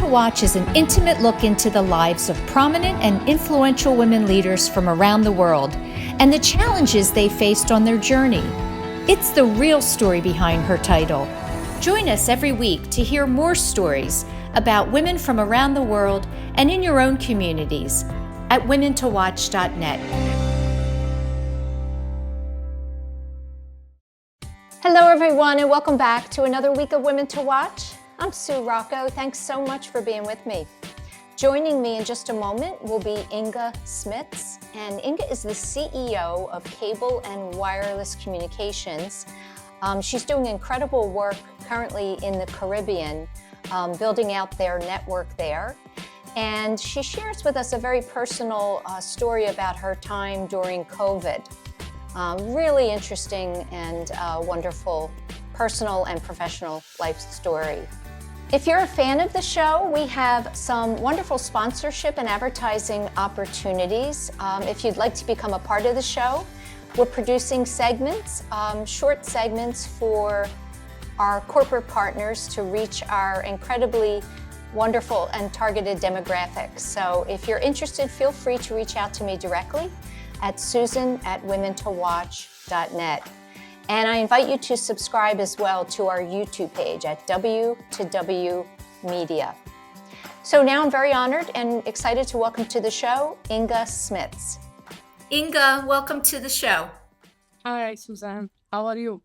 to Watch is an intimate look into the lives of prominent and influential women leaders from around the world and the challenges they faced on their journey. It's the real story behind her title. Join us every week to hear more stories about women from around the world and in your own communities at womentowatch.net. Hello, everyone, and welcome back to another week of Women to Watch. I'm Sue Rocco. Thanks so much for being with me. Joining me in just a moment will be Inge Smidts, and Inge is the CEO of Cable and Wireless Communications. She's doing incredible work currently in the Caribbean, building out their network there. And she shares with us a very personal story about her time during COVID. Really interesting and wonderful personal and professional life story. If you're a fan of the show, we have some wonderful sponsorship and advertising opportunities. If you'd like to become a part of the show, we're producing segments, short segments for our corporate partners to reach our incredibly wonderful and targeted demographics. So if you're interested, feel free to reach out to me directly at susan@womentowatch.net. And I invite you to subscribe as well to our YouTube page at W2W Media. So now I'm very honored and excited to welcome to the show, Inge Smidts. Inge, welcome to the show. Hi, Suzanne. How are you?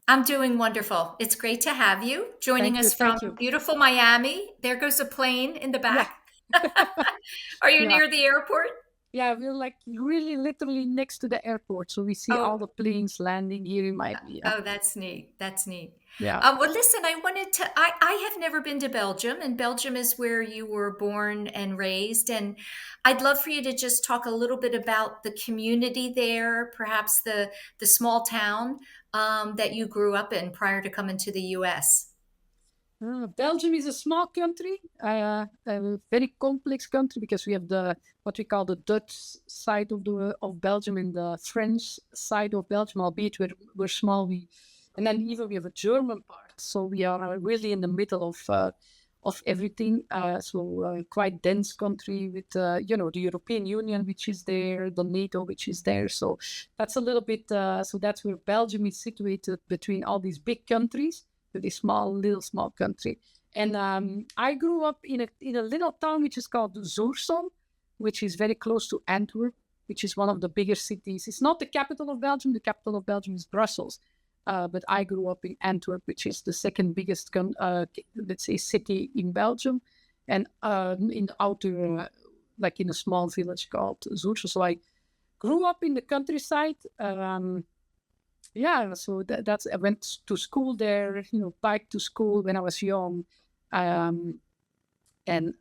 I'm doing wonderful. It's great to have you joining us from beautiful Miami. There goes a plane in the back. Yeah. Are you near the airport? Yeah, we're like really literally next to the airport. So we see all the planes landing here in Miami. Oh, that's neat. That's neat. Yeah. Well, listen, I have never been to Belgium, and Belgium is where you were born and raised. And I'd love for you to just talk a little bit about the community there, perhaps the small town that you grew up in prior to coming to the U.S. Belgium is a small country, a very complex country, because we have what we call the Dutch side of Belgium and the French side of Belgium, albeit we're small. And then even we have a German part, so we are really in the middle of everything. So quite dense country with the European Union, which is there, the NATO, which is there. So that's a little bit. So that's where Belgium is situated between all these big countries. With a little small country. And I grew up in a little town which is called Zoersel, which is very close to Antwerp, which is one of the bigger cities. It's not the capital of Belgium. The capital of Belgium is Brussels. But I grew up in Antwerp, which is the second biggest, let's say, city in Belgium. And in the outer, like in a small village called Zoersel. So I grew up in the countryside. Yeah, so that's I went to school there, bike to school when I was young, and when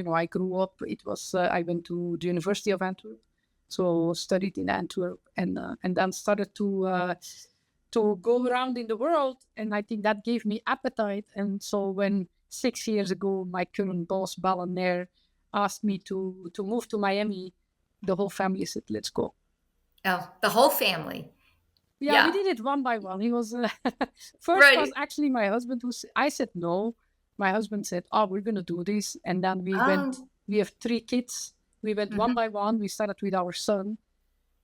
I grew up, it was I went to the University of Antwerp, so studied in Antwerp, and then started to go around in the world, and I think that gave me appetite. And so when 6 years ago my current boss Balaner asked me to move to Miami, the whole family said, "Let's go." Oh, the whole family. Yeah, we did it one by one. He was first was actually my husband I said no. My husband said, "Oh, we're gonna do this," and then we went. We have 3 kids. We went one by one. We started with our son,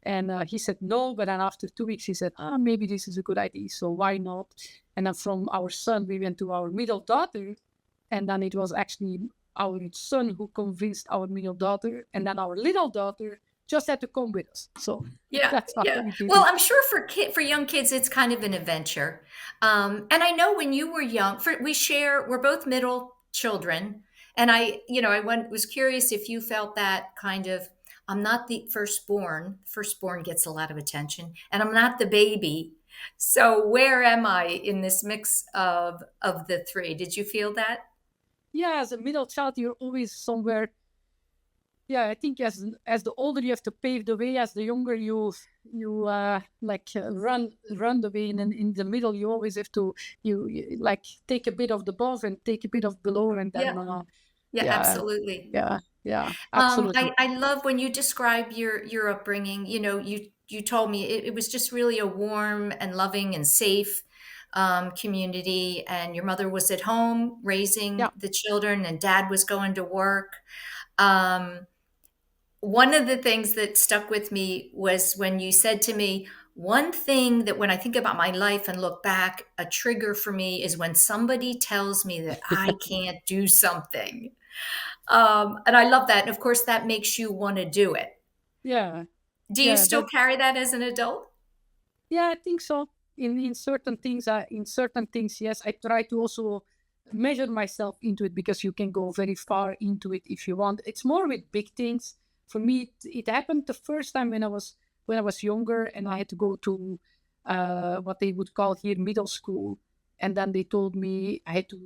and he said no. But then after 2 weeks, he said, maybe this is a good idea. So why not? And then from our son, we went to our middle daughter, and then it was actually our son who convinced our middle daughter, and then our little daughter just had to come with us. So that's how we did Well, it. I'm sure for young kids, it's kind of an adventure. And I know when you were young, we're both middle children. And I was curious if you felt that kind of, I'm not the firstborn. Firstborn gets a lot of attention, and I'm not the baby. So where am I in this mix of the 3? Did you feel that? Yeah, as a middle child, you're always somewhere. Yeah, I think as the older you have to pave the way, as the younger you run the way, and then in the middle you always have to you like take a bit of the above and take a bit of below, and then absolutely. Yeah, absolutely. I love when you describe your upbringing. You told me it was just really a warm and loving and safe community, and your mother was at home raising Yeah. the children, and dad was going to work. Um, One of the things that stuck with me was when you said to me, one thing that when I think about my life and look back, a trigger for me is when somebody tells me that I can't do something. And I love that. And of course, that makes you want to do it. Yeah. Do you Yeah. still carry that as an adult? Yeah, I think so. In certain things, yes, I try to also measure myself into it, because you can go very far into it if you want. It's more with big things. For me, it happened the first time when I was younger, and I had to go to what they would call here middle school, and then they told me I had to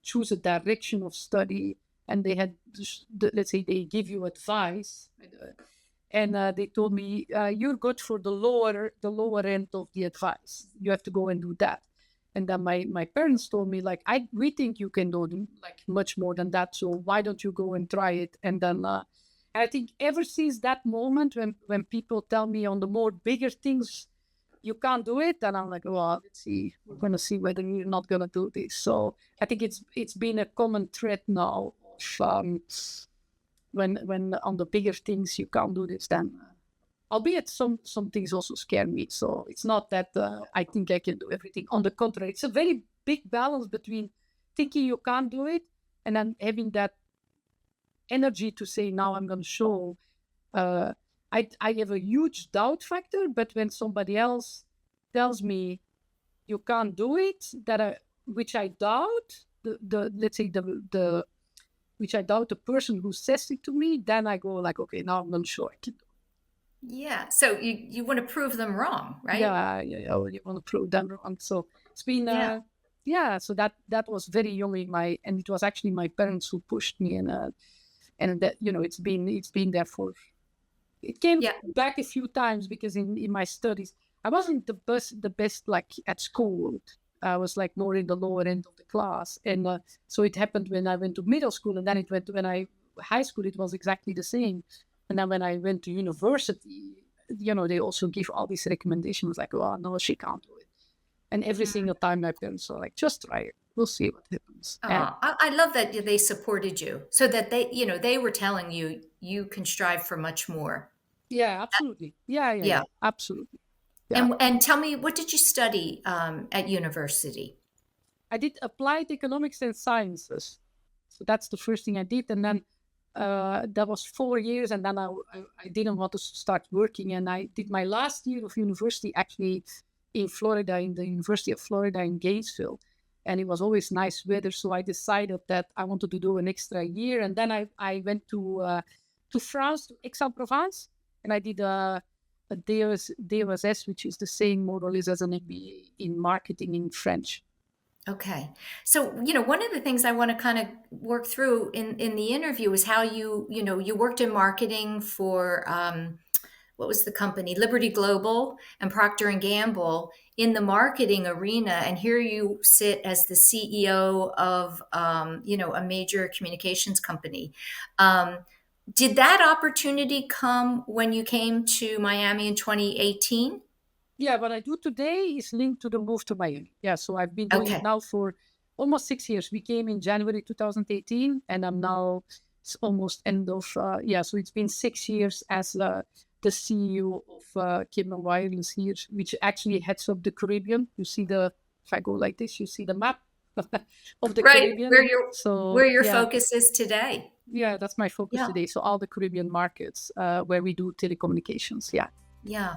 choose a direction of study, and they had, let's say, they give you advice. And they told me, you're good for the lower end of the advice. You have to go and do that. And then my parents told me, like, we think you can do like much more than that, so why don't you go and try it? And then I think ever since that moment, when people tell me on the more bigger things you can't do it, and I'm like, well, let's see, we're gonna see whether you're not gonna do this. So I think it's been a common thread now of when on the bigger things you can't do this, then albeit some things also scare me. So it's not that I think I can do everything. On the contrary, it's a very big balance between thinking you can't do it and then having that energy to say, now I'm going to show. I have a huge doubt factor, but when somebody else tells me you can't do it, which I doubt, let's say the which I doubt the person who says it to me, then I go like, okay, now I'm not sure I can do it. Yeah. So you want to prove them wrong, right? Yeah, you want to prove them wrong. So it's been, Yeah. so that was very young and it was actually my parents who pushed me, and that, it's been there for, it came back a few times, because in my studies, I wasn't the best like at school. I was like more in the lower end of the class. And so it happened when I went to middle school, and then it went high school, it was exactly the same. And then when I went to university, they also give all these recommendations like, oh, no, she can't do it. And every single time my parents are like, just try it. We'll see what happens. I love that they supported you, so that they were telling you you can strive for much more. Yeah, absolutely. Yeah, absolutely. Yeah. And tell me, what did you study at university? I did applied economics and sciences. So that's the first thing I did. And then that was 4 years. And then I didn't want to start working. And I did my last year of university actually in Florida, in the University of Florida in Gainesville. And it was always nice weather. So I decided that I wanted to do an extra year. And then I went to France, to Aix-en-Provence. And I did a DOSS, which is the same more or less as an MBA in marketing in French. Okay. So, one of the things I want to kind of work through in the interview is how you worked in marketing for, what was the company? Liberty Global and Procter and Gamble in the marketing arena. And here you sit as the CEO of, a major communications company. Did that opportunity come when you came to Miami in 2018? Yeah, what I do today is linked to the move to Miami. Yeah, so I've been doing it now for almost 6 years. We came in January 2018, and I'm now almost end of, so it's been 6 years as the CEO of Cable Wireless here, which actually heads up the Caribbean. You see if I go like this, you see the map of the Caribbean. Where your focus is today. Yeah, that's my focus today. So all the Caribbean markets where we do telecommunications. Yeah. Yeah.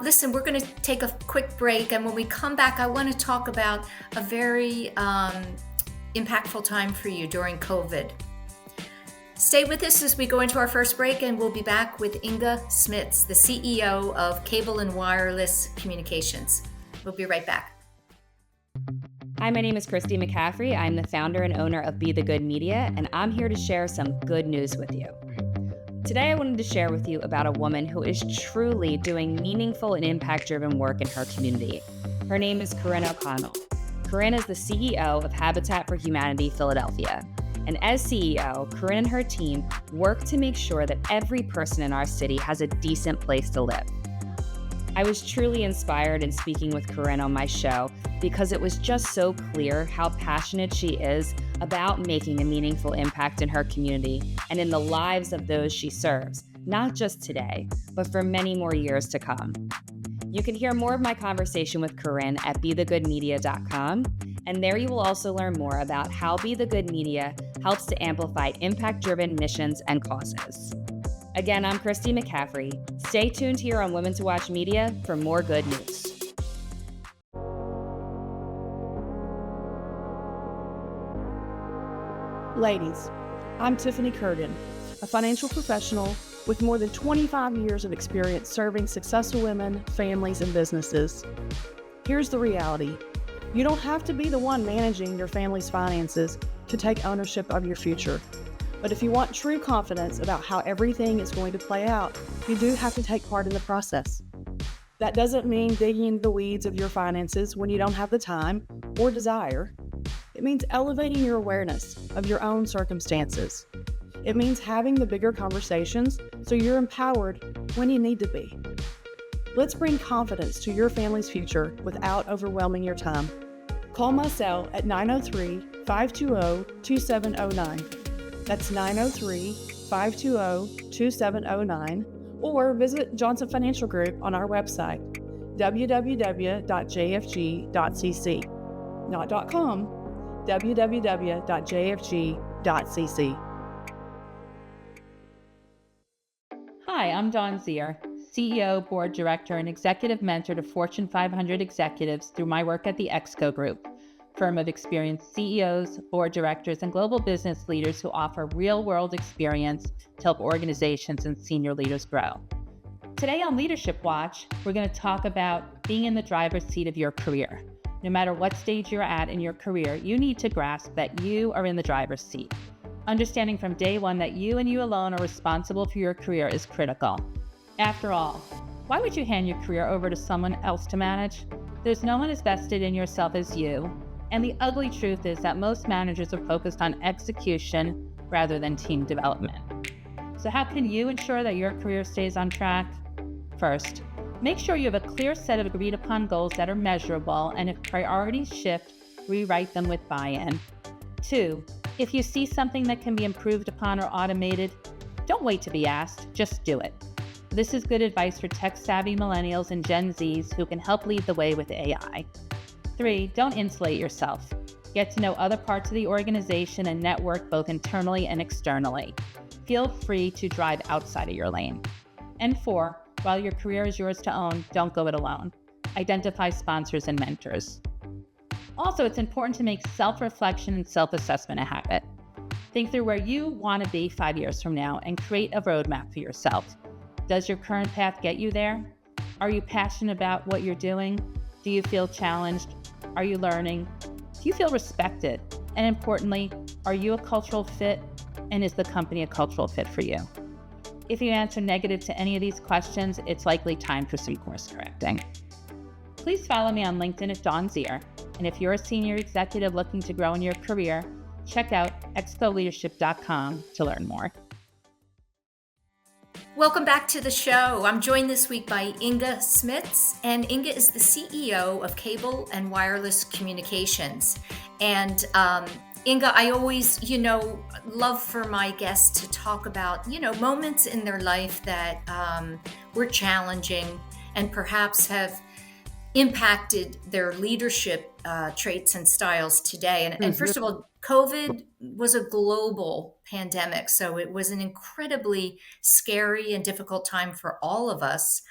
Listen, we're going to take a quick break. And when we come back, I want to talk about a very impactful time for you during COVID. Stay with us as we go into our first break, and we'll be back with Inge Smidts, the CEO of Cable and Wireless Communications. We'll be right back. Hi, my name is Christy McCaffrey. I'm the founder and owner of Be the Good Media, and I'm here to share some good news with you. Today, I wanted to share with you about a woman who is truly doing meaningful and impact-driven work in her community. Her name is Corinne O'Connell. Corinne is the CEO of Habitat for Humanity Philadelphia. And as CEO, Corinne and her team work to make sure that every person in our city has a decent place to live. I was truly inspired in speaking with Corinne on my show because it was just so clear how passionate she is about making a meaningful impact in her community and in the lives of those she serves, not just today, but for many more years to come. You can hear more of my conversation with Corinne at bethegoodmedia.com, and there you will also learn more about how Be the Good Media helps to amplify impact-driven missions and causes. Again, I'm Christy McCaffrey. Stay tuned here on Women to Watch Media for more good news. Ladies, I'm Tiffany Curtin, a financial professional with more than 25 years of experience serving successful women, families, and businesses. Here's the reality. You don't have to be the one managing your family's finances to take ownership of your future. But if you want true confidence about how everything is going to play out, you do have to take part in the process. That doesn't mean digging into the weeds of your finances when you don't have the time or desire. It means elevating your awareness of your own circumstances. It means having the bigger conversations so you're empowered when you need to be. Let's bring confidence to your family's future without overwhelming your time. Call my cell at 903-520-2709. That's 903-520-2709, or visit Johnson Financial Group on our website, www.jfg.cc. Not .com, www.jfg.cc. Hi, I'm Dawn Zier, CEO, Board Director, and Executive Mentor to Fortune 500 executives through my work at the Exco Group, firm of experienced CEOs, board directors, and global business leaders who offer real-world experience to help organizations and senior leaders grow. Today on Leadership Watch, we're going to talk about being in the driver's seat of your career. No matter what stage you're at in your career, you need to grasp that you are in the driver's seat. Understanding from day one that you and you alone are responsible for your career is critical. After all, why would you hand your career over to someone else to manage? There's no one as vested in yourself as you. And the ugly truth is that most managers are focused on execution rather than team development. So how can you ensure that your career stays on track? First, make sure you have a clear set of agreed upon goals that are measurable, and if priorities shift, rewrite them with buy-in. 2, if you see something that can be improved upon or automated, don't wait to be asked, just do it. This is good advice for tech-savvy millennials and Gen Zs who can help lead the way with AI. 3, don't insulate yourself. Get to know other parts of the organization and network both internally and externally. Feel free to drive outside of your lane. And 4, while your career is yours to own, don't go it alone. Identify sponsors and mentors. Also, it's important to make self-reflection and self-assessment a habit. Think through where you want to be 5 years from now and create a roadmap for yourself. Does your current path get you there? Are you passionate about what you're doing? Do you feel challenged? Are you learning? Do you feel respected? And importantly, are you a cultural fit? And is the company a cultural fit for you? If you answer negative to any of these questions, it's likely time for some course correcting. Please follow me on LinkedIn at Dawn Zier. And if you're a senior executive looking to grow in your career, check out excoleadership.com to learn more. Welcome back to the show. I'm joined this week by Inge Smidts, and Inge is the CEO of Cable and Wireless Communications. And Inge, I always, love for my guests to talk about, moments in their life that were challenging and perhaps have impacted their leadership traits and styles today. And first of all, COVID was a global pandemic, so it was an incredibly scary and difficult time for all of us.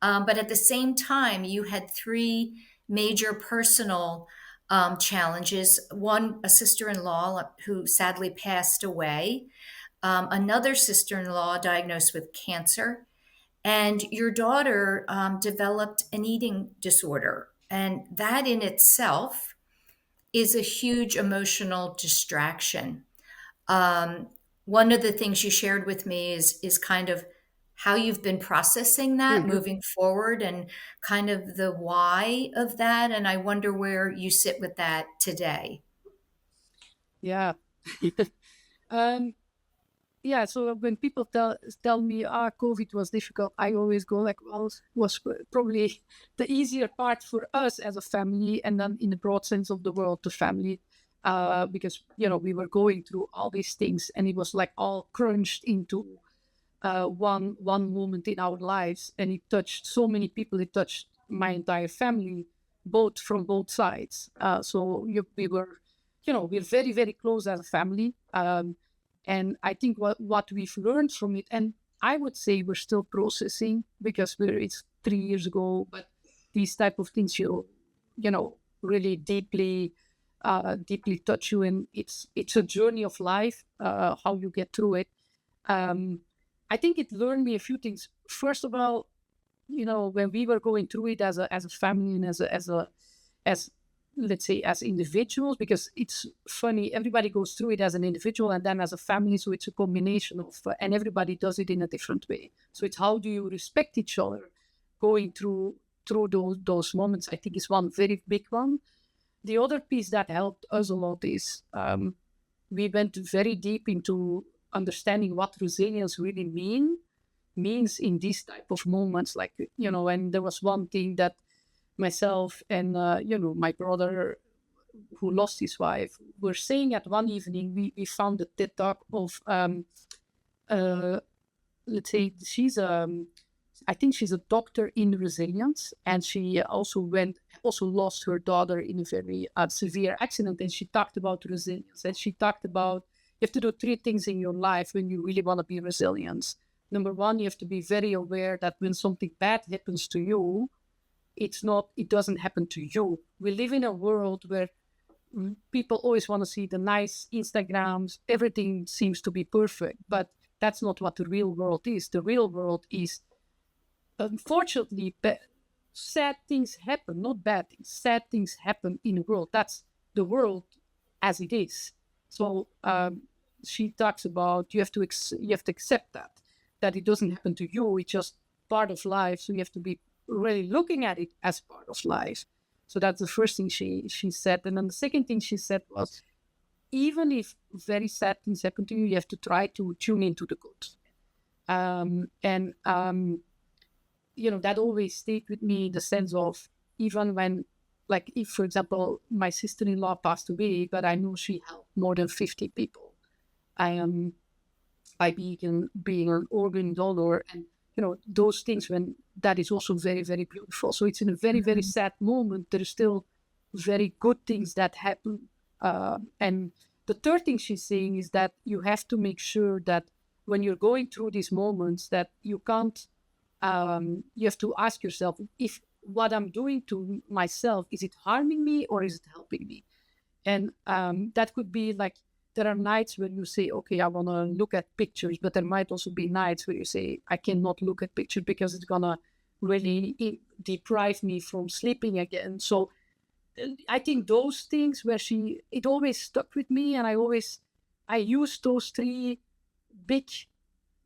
But at the same time, you had 3 major personal challenges. One, a sister-in-law who sadly passed away, another sister-in-law diagnosed with cancer, and your daughter developed an eating disorder. And that in itself is a huge emotional distraction. One of the things you shared with me is kind of how you've been processing that moving forward and kind of the why of that. And I wonder where you sit with that today. Yeah. Um, yeah, so when people tell me, COVID was difficult, I always go like, well, it was probably the easier part for us as a family, and then in the broad sense of the world, the family, because we were going through all these things, and it was like all crunched into one moment in our lives, and it touched so many people. It touched my entire family, both from both sides. We were, we're very, very close as a family. And I think what we've learned from it, and I would say we're still processing, because it's 3 years ago, but these type of things, really deeply touch you, and it's a journey of life, how you get through it. I think it learned me a few things. First of all, when we were going through it as a family, and as let's say as individuals, because it's funny, everybody goes through it as an individual and then as a family, so it's a combination of, and everybody does it in a different way. So it's how do you respect each other going through those moments, I think, is one very big one. The other piece that helped us a lot is we went very deep into understanding what resilience really means in these type of moments. Like, and there was one thing that myself and my brother, who lost his wife, were saying at one evening. We found a TED talk of let's say I think she's a doctor in resilience, and she also lost her daughter in a very severe accident, and she talked about resilience, and she talked about you have to do 3 things in your life when you really want to be resilient. Number 1, you have to be very aware that when something bad happens to you, it doesn't happen to you. We live in a world where people always want to see the nice Instagrams, everything seems to be perfect, but that's not what the real world is. The real world is, unfortunately, sad things happen, not bad things. Sad things happen in the world. That's the world as it is. So she talks about you have to accept that it doesn't happen to you. It's just part of life. So you have to be really looking at it as part of life. So that's the first thing she said. And then the second thing she said was, even if very sad things happen to you, you have to try to tune into the good. That always stayed with me, in the sense of, even when, like, if, for example, my sister-in-law passed away, but I knew she helped more than 50 people. By being an organ donor, and those things, when that is also very, very beautiful. So it's in a very, very sad moment, there is still very good things that happen. And the third thing she's saying is that you have to make sure that when you're going through these moments, that you can't, you have to ask yourself, if what I'm doing to myself, is it harming me or is it helping me? And that could be like, there are nights when you say, okay, I want to look at pictures, but there might also be nights where you say, I cannot look at pictures because it's going to really deprive me from sleeping again. So I think those things it always stuck with me, and I used those 3 big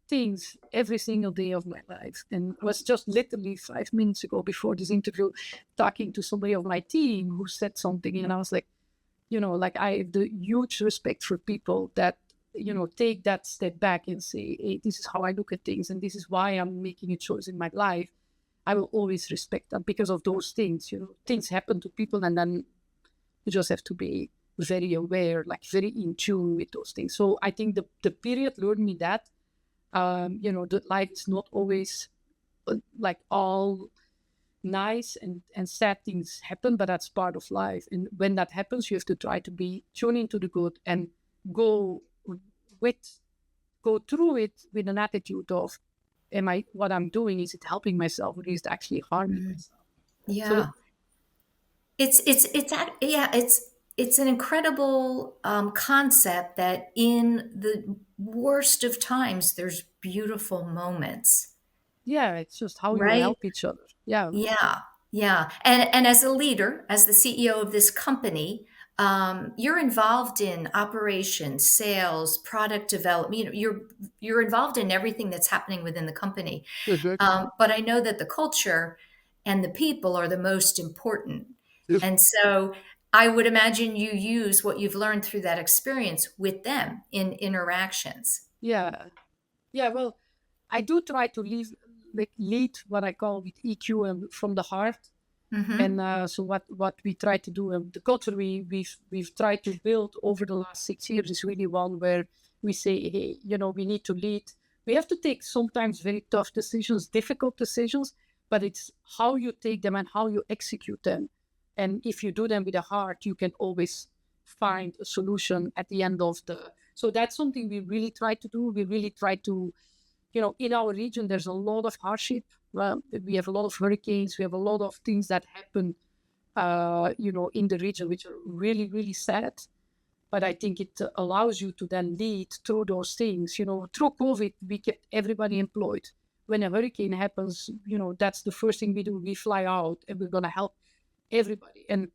things every single day of my life. And it was just literally 5 minutes ago, before this interview, talking to somebody of my team who said something, and I was like, I have the huge respect for people that, take that step back and say, hey, this is how I look at things, and this is why I'm making a choice in my life. I will always respect that because of those things. Things happen to people, and then you just have to be very aware, like very in tune with those things. So I think the period learned me that, that life is not always like all nice, and sad things happen, but that's part of life. And when that happens, you have to try to be tuned into the good and go through it with an attitude of, what I'm doing, is it helping myself, or is it actually harming myself? Yeah. So, It's an incredible concept that in the worst of times, there's beautiful moments, yeah, it's just how you right? help each other. Yeah. Yeah, yeah. And as a leader, as the CEO of this company, you're involved in operations, sales, product development. You're involved in everything that's happening within the company. But I know that the culture and the people are the most important. Yes. And so I would imagine you use what you've learned through that experience with them in interactions. Yeah. Yeah, well, I do try to lead what I call with EQ and from the heart. And so what we try to do, the culture we've tried to build over the last 6 years is really one where we say, hey, we need to lead. We have to take sometimes very tough decisions, difficult decisions, but it's how you take them and how you execute them. And if you do them with a heart, you can always find a solution at the end of the. So that's something we really try to do. We really try to, in our region, there's a lot of hardship. Well, we have a lot of hurricanes. We have a lot of things that happen, in the region, which are really, really sad. But I think it allows you to then lead through those things. Through COVID, we kept everybody employed. When a hurricane happens, that's the first thing we do. We fly out and we're going to help everybody. And,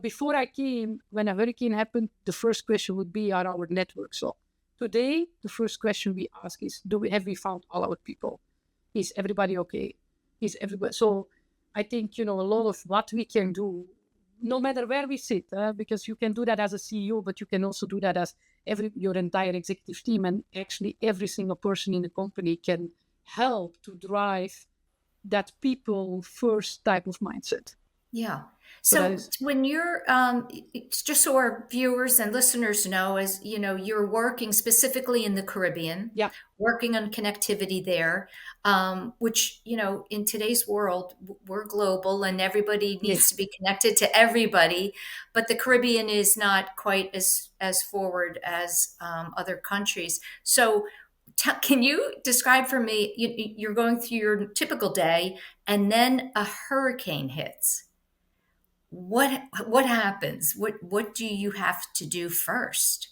before I came, when a hurricane happened, the first question would be, are our networks up? Today, the first question we ask is, have we found all our people? Is everybody okay? Is everybody? So I think, a lot of what we can do, no matter where we sit, because you can do that as a CEO, but you can also do that as your entire executive team. And actually every single person in the company can help to drive that people first type of mindset. Yeah. So that So is, when you're, it's just so our viewers and listeners know, as you know, you're working specifically in the Caribbean, yeah, working on connectivity there, which, in today's world, we're global and everybody needs yes. to be connected to everybody, but the Caribbean is not quite as forward as other countries. So can you describe for me, you're going through your typical day and then a hurricane hits. What happens? What do you have to do first?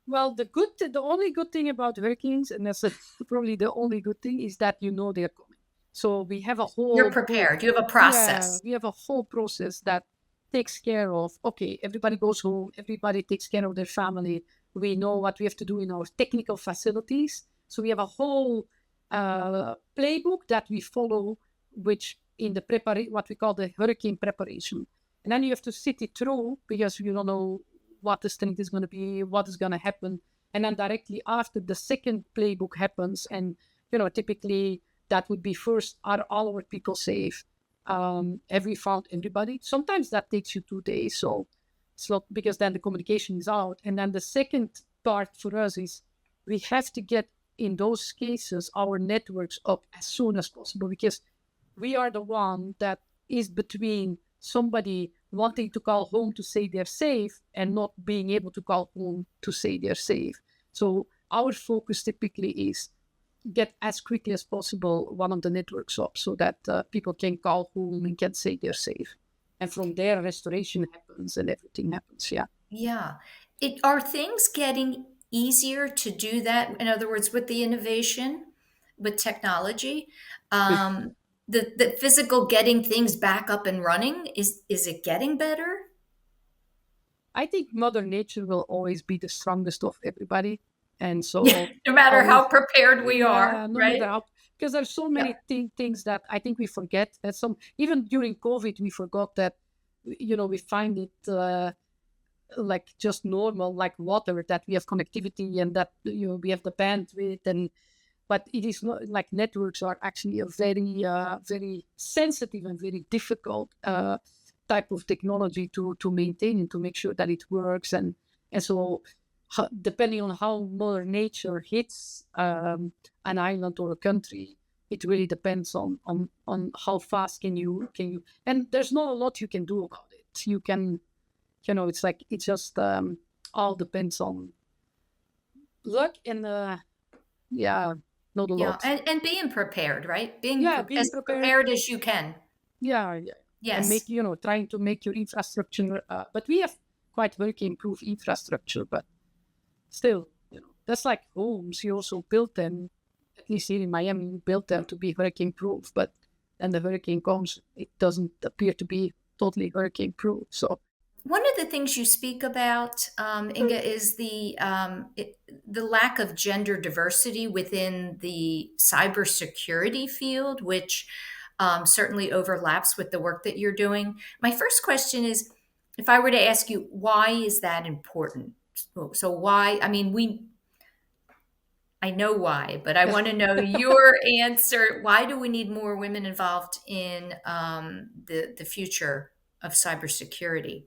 Well, the only good thing about hurricanes, and that's probably the only good thing, is that they're coming. So we have a You're whole prepared. You have a yeah, process. we have a whole process that takes care of, okay, everybody goes home, everybody takes care of their family. We know what we have to do in our technical facilities. So we have a whole playbook that we follow, which in the what we call the hurricane preparation. And then you have to sit it through because you don't know what the strength is going to be, what is going to happen. And then directly after the second playbook happens, and typically that would be first, are all our people safe? Have we found everybody? Sometimes that takes you 2 days, so it's not, because then the communication is out. And then the second part for us is we have to get, in those cases, our networks up as soon as possible, because we are the one that is between somebody wanting to call home to say they're safe and not being able to call home to say they're safe. So our focus typically is get as quickly as possible one of the networks up so that people can call home and can say they're safe. And from there, restoration happens and everything happens. Yeah. Yeah. Are things getting easier to do that? In other words, with the innovation, with technology, um, the physical getting things back up and running, is it getting better? I think Mother Nature will always be the strongest of everybody. And Yeah, so no matter our, how prepared we are, yeah, no right? matter how, because there's so Yeah. many things that I think we forget. That even during COVID, we forgot that, we find it like just normal, like water, that we have connectivity and that, we have the bandwidth, but it is not like networks are actually a very, very sensitive and very difficult type of technology to maintain and to make sure that it works. And so, depending on how Mother Nature hits an island or a country, it really depends on how fast can you. And there's not a lot you can do about it. You can, it's like it just all depends on luck and yeah, not a Yeah. lot. And being prepared, right? Being Yeah, being as prepared. prepared as you can. Yeah, yeah. And Yes. trying to make your infrastructure. But we have quite hurricane-proof infrastructure, but still, that's like homes. You also build them, at least here in Miami, you build them to be hurricane-proof, but then the hurricane comes, it doesn't appear to be totally hurricane-proof. So One of the things you speak about, Inga, is the lack of gender diversity within the cybersecurity field, which certainly overlaps with the work that you're doing. My first question is, if I were to ask you, why is that important? So why? I mean, I know why, but I want to know your answer. Why do we need more women involved in the future of cybersecurity?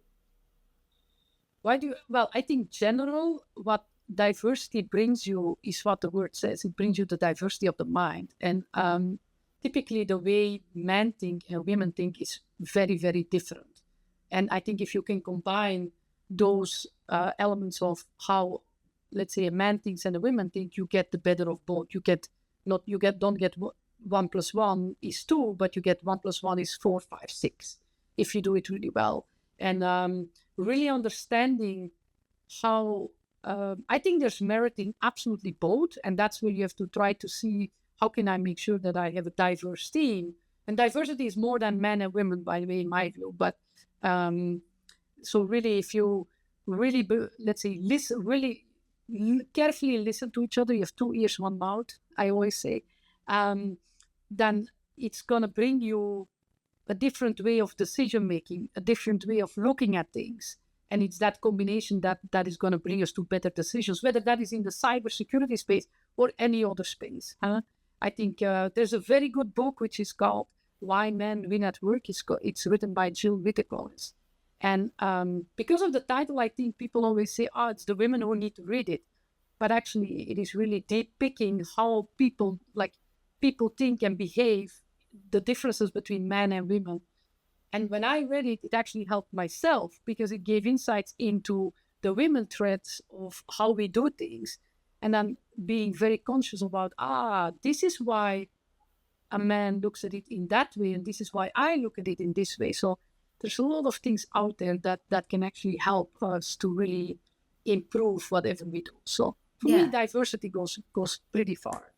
Well, I think general, what diversity brings you is what the word says. It brings you the diversity of the mind. And typically the way men think and women think is very, very different. And I think if you can combine those elements of how, let's say, a man thinks and a woman think, you get the better of both. Don't get 1+1 is 2, but you get 1+1 is 4, 5, 6, if you do it really well. And really understanding how I think there's merit in absolutely both, and that's where you have to try to see how can I make sure that I have a diverse team. And diversity is more than men and women, by the way, in my view. But so really, if you really, let's say, listen, really carefully listen to each other, you have 2 ears, 1 mouth, I always say, then it's going to bring you a different way of decision making, a different way of looking at things. And it's that combination that is going to bring us to better decisions, whether that is in the cybersecurity space or any other space. I think there's a very good book which is called Why Men Win at Work. It's written by Jill Whittaker. And because of the title, I think people always say, oh, it's the women who need to read it. But actually, it is really depicting how people think and behave, the differences between men and women. And when I read it, it actually helped myself because it gave insights into the women threads of how we do things. And then being very conscious about, this is why a man looks at it in that way, and this is why I look at it in this way. So there's a lot of things out there that can actually help us to really improve whatever we do. So for me, diversity goes pretty far.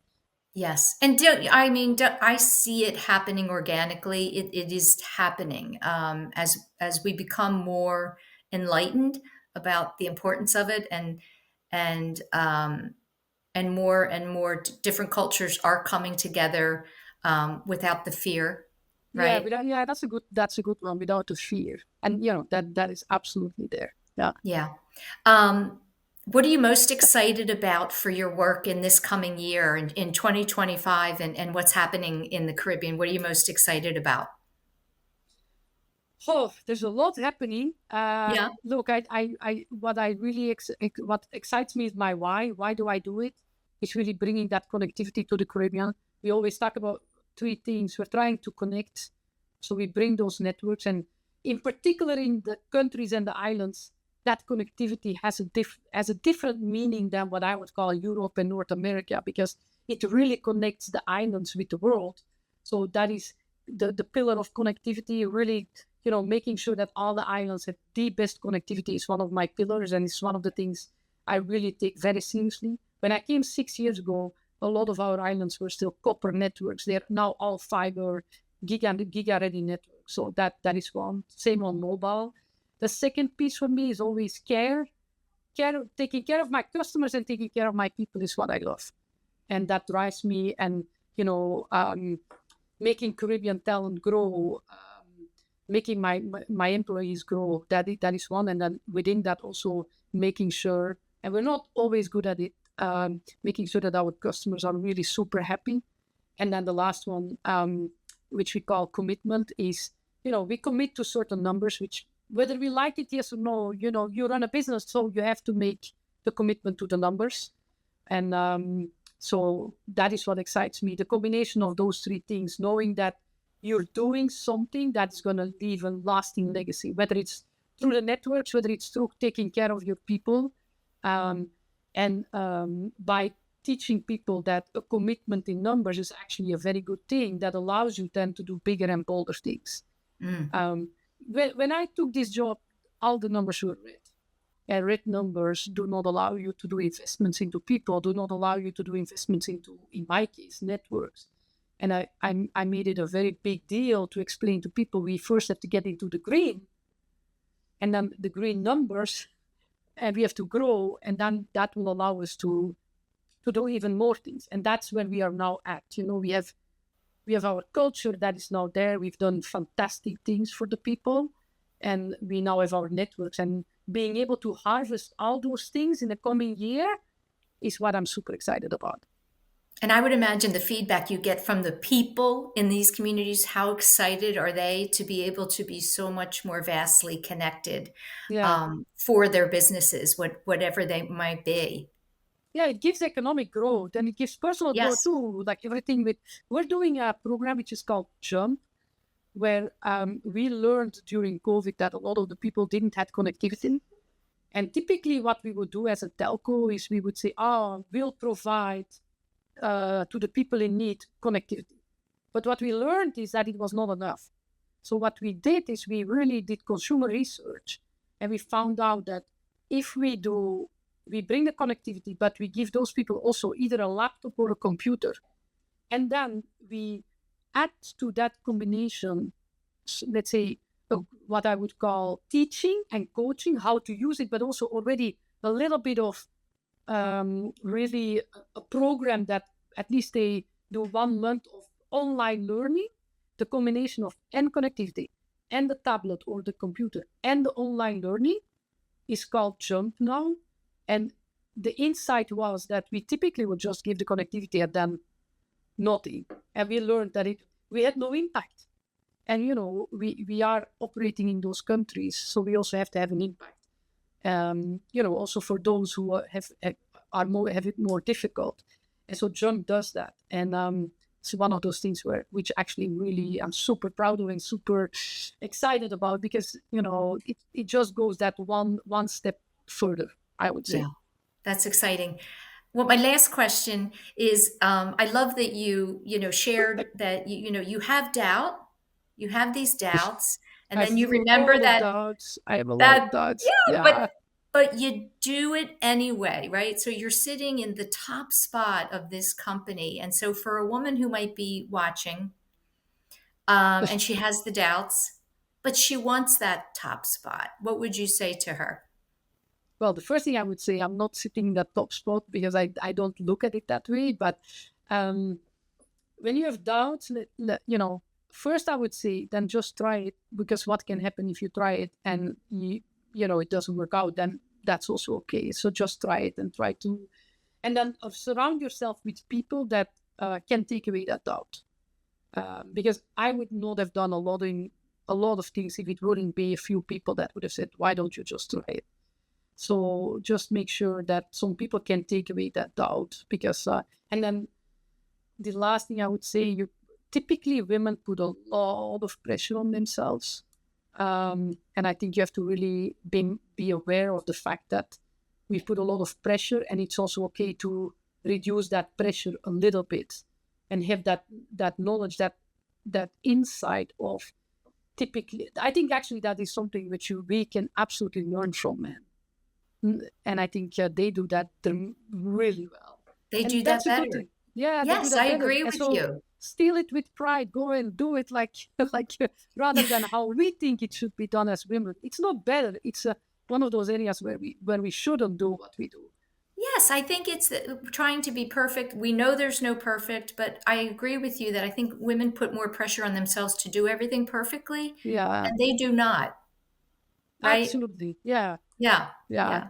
Yes. And I see it happening organically. It is happening as we become more enlightened about the importance of it, and more different cultures are coming together without the fear, right? That's a good one, without the fear. And that is absolutely there. Yeah. Yeah. What are you most excited about for your work in this coming year in 2025 and what's happening in the Caribbean? What are you most excited about? Oh, there's a lot happening. Yeah. Look, what excites me is my why. Why do I do it? It's really bringing that connectivity to the Caribbean. We always talk about 3 things. We're trying to connect, so we bring those networks, and in particular in the countries and the islands, that connectivity has a different meaning than what I would call Europe and North America, because it really connects the islands with the world. So that is the pillar of connectivity, really, making sure that all the islands have the best connectivity is one of my pillars, and it's one of the things I really take very seriously. When I came 6 years ago, a lot of our islands were still copper networks. They're now all fiber, giga-ready networks. So that is one. Same on mobile. The second piece for me is always care. Taking care of my customers and taking care of my people is what I love. And that drives me, and, making Caribbean talent grow, making my employees grow, that is one. And then within that also making sure, and we're not always good at it, making sure that our customers are really super happy. And then the last one, which we call commitment, is, we commit to certain numbers, which whether we like it, yes or no, you run a business, so you have to make the commitment to the numbers. And so that is what excites me, the combination of those 3 things, knowing that you're doing something that's going to leave a lasting legacy, whether it's through the networks, whether it's through taking care of your people, and by teaching people that a commitment in numbers is actually a very good thing that allows you then to do bigger and bolder things. When I took this job, all the numbers were red. And red numbers do not allow you to do investments into people, do not allow you to do investments into, in my case, networks. And I made it a very big deal to explain to people we first have to get into the green, and then the green numbers, and we have to grow, and then that will allow us to do even more things. And that's where we are now at. We have our culture that is now there. We've done fantastic things for the people, and we now have our networks. And being able to harvest all those things in the coming year is what I'm super excited about. And I would imagine the feedback you get from the people in these communities, how excited are they to be able to be so much more vastly connected Yeah. for their businesses, whatever they might be. Yeah, it gives economic growth and it gives personal growth Yes. too. Like everything we're doing a program which is called Jump, where we learned during COVID that a lot of the people didn't have connectivity. And typically what we would do as a telco is we would say, we'll provide to the people in need connectivity. But what we learned is that it was not enough. So what we did is we really did consumer research, and we found out that if we bring the connectivity, but we give those people also either a laptop or a computer, and then we add to that combination, let's say, what I would call teaching and coaching, how to use it, but also already a little bit of really a program that at least they do 1 month of online learning. The combination of and connectivity and the tablet or the computer and the online learning is called Jump now. And the insight was that we typically would just give the connectivity and then nothing. And we learned that we had no impact. And, we are operating in those countries, so we also have to have an impact. Also for those who have it more difficult. And so Jump does that. And it's one of those things which actually really I'm super proud of and super excited about, because, it just goes that one step further, I would say. Yeah, that's exciting. Well, my last question is, I love that you shared that you have doubt, you have these doubts, and I have then you a remember lot of that doubts. I have a lot that of doubts. yeah, Yeah. but you do it anyway, right? So you're sitting in the top spot of this company, and so for a woman who might be watching, and she has the doubts, but she wants that top spot, what would you say to her? Well, the first thing I would say, I'm not sitting in that top spot because I don't look at it that way. But when you have doubts, first I would say, then just try it, because what can happen if you try it and it doesn't work out, then that's also okay. So just try it and and then surround yourself with people that can take away that doubt. Because I would not have done a lot of things if it wouldn't be a few people that would have said, why don't you just try it? So just make sure that some people can take away that doubt, because and then the last thing I would say, typically women put a lot of pressure on themselves, and I think you have to really be aware of the fact that we put a lot of pressure, and it's also okay to reduce that pressure a little bit and have that knowledge, that insight of typically. I think actually that is something which we can absolutely learn from men. And I think they do that really well. They And do that that's a good better. thing. Yeah, they do Yes, that I better. agree And with so you. steal it with pride. Go and do it like rather than how we think it should be done as women. It's not better. It's one of those areas where we shouldn't do what we do. Yes, I think it's trying to be perfect. We know there's no perfect, but I agree with you that I think women put more pressure on themselves to do everything perfectly, Yeah, and they do not, right? absolutely. Yeah, Yeah, yeah. yeah.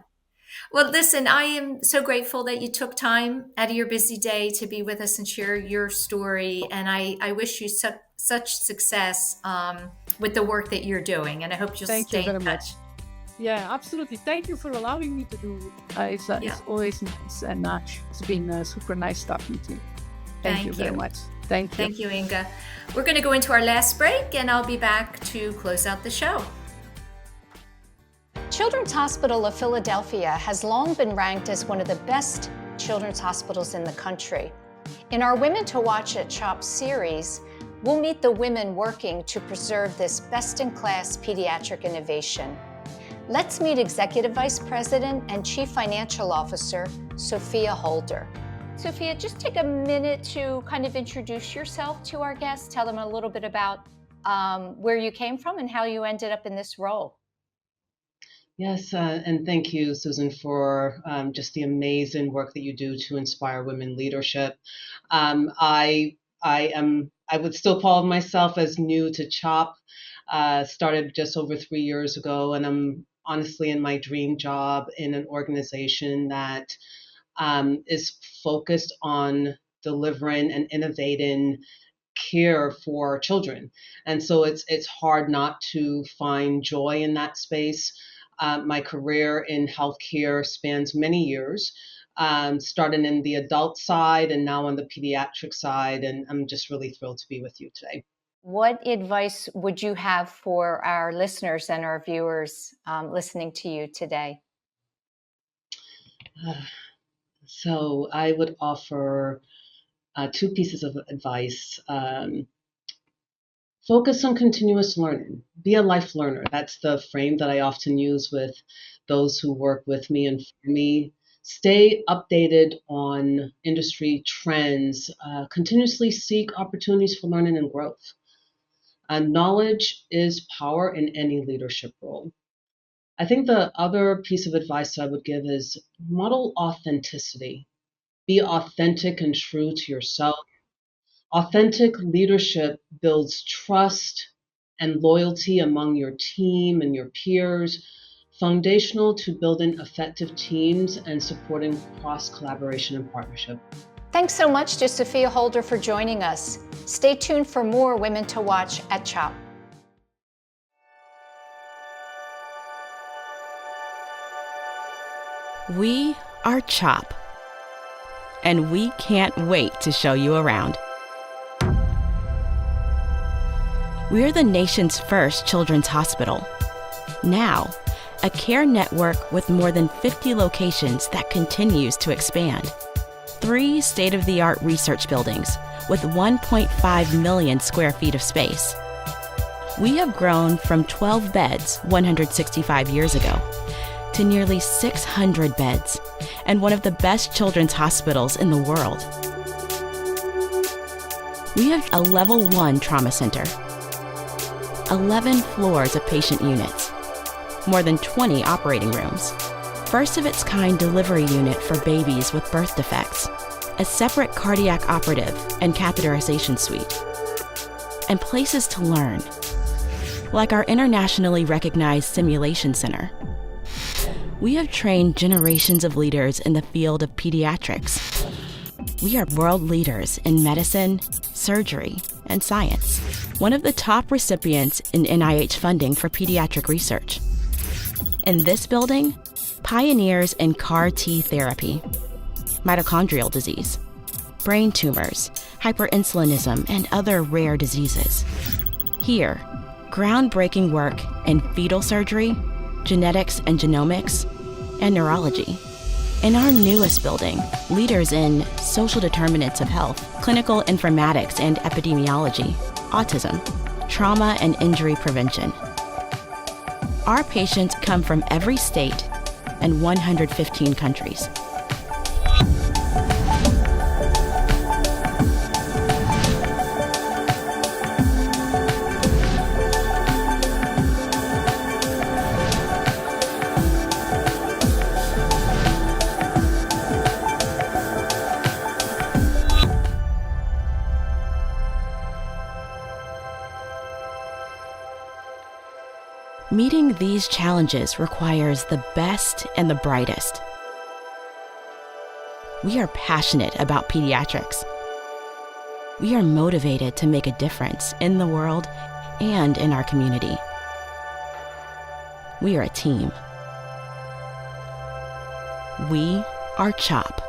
Well, listen, I am so grateful that you took time out of your busy day to be with us and share your story. And I wish you such success with the work that you're doing. And I hope you'll Thank you stay in very touch. much. Yeah, absolutely. Thank you for allowing me to do it. Yeah. It's always nice, and it's been super nice talking to you. Thank you very you. much. Thank you. Thank you, Inge. We're going to go into our last break, and I'll be back to close out the show. Children's Hospital of Philadelphia has long been ranked as one of the best children's hospitals in the country. In our Women to Watch at CHOP series, we'll meet the women working to preserve this best-in-class pediatric innovation. Let's meet Executive Vice President and Chief Financial Officer, Sophia Holder. Sophia, just take a minute to kind of introduce yourself to our guests. Tell them a little bit about where you came from and how you ended up in this role. Yes, and thank you, Susan, for just the amazing work that you do to inspire women leadership. I would still call myself as new to CHOP. Started just over 3 years ago, and I'm honestly in my dream job in an organization that is focused on delivering and innovating care for children. And so it's hard not to find joy in that space. My career in healthcare spans many years, starting in the adult side and now on the pediatric side. And I'm just really thrilled to be with you today. What advice would you have for our listeners and our viewers listening to you today? So I would offer two pieces of advice. Focus on continuous learning. Be a life learner. That's the frame that I often use with those who work with me and for me. Stay updated on industry trends. Continuously seek opportunities for learning and growth. Knowledge is power in any leadership role. I think the other piece of advice I would give is model authenticity. Be authentic and true to yourself. Authentic leadership builds trust and loyalty among your team and your peers, foundational to building effective teams and supporting cross-collaboration and partnership. Thanks so much to Sophia Holder for joining us. Stay tuned for more Women to Watch at CHOP. We are CHOP, and we can't wait to show you around. We're the nation's first children's hospital. Now, a care network with more than 50 locations that continues to expand. 3 state-of-the-art research buildings with 1.5 million square feet of space. We have grown from 12 beds 165 years ago to nearly 600 beds and one of the best children's hospitals in the world. We have a level 1 trauma center, 11 floors of patient units, more than 20 operating rooms, first of its kind delivery unit for babies with birth defects, a separate cardiac operative and catheterization suite, and places to learn, like our internationally recognized simulation center. We have trained generations of leaders in the field of pediatrics. We are world leaders in medicine, surgery, and science. One of the top recipients in NIH funding for pediatric research. In this building, pioneers in CAR T therapy, mitochondrial disease, brain tumors, hyperinsulinism, and other rare diseases. Here, groundbreaking work in fetal surgery, genetics and genomics, and neurology. In our newest building, leaders in social determinants of health, clinical informatics and epidemiology, autism, trauma and injury prevention. Our patients come from every state and 115 countries. Meeting these challenges requires the best and the brightest. We are passionate about pediatrics. We are motivated to make a difference in the world and in our community. We are a team. We are CHOP.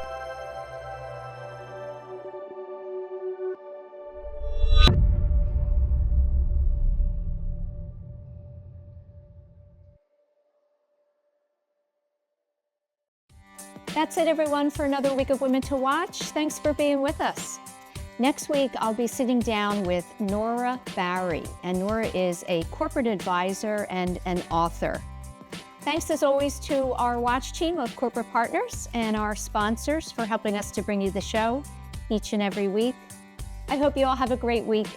That's it, everyone, for another week of Women to Watch. Thanks for being with us. Next week, I'll be sitting down with Nora Barry, and Nora is a corporate advisor and an author. Thanks, as always, to our Watch team of corporate partners and our sponsors for helping us to bring you the show each and every week. I hope you all have a great week.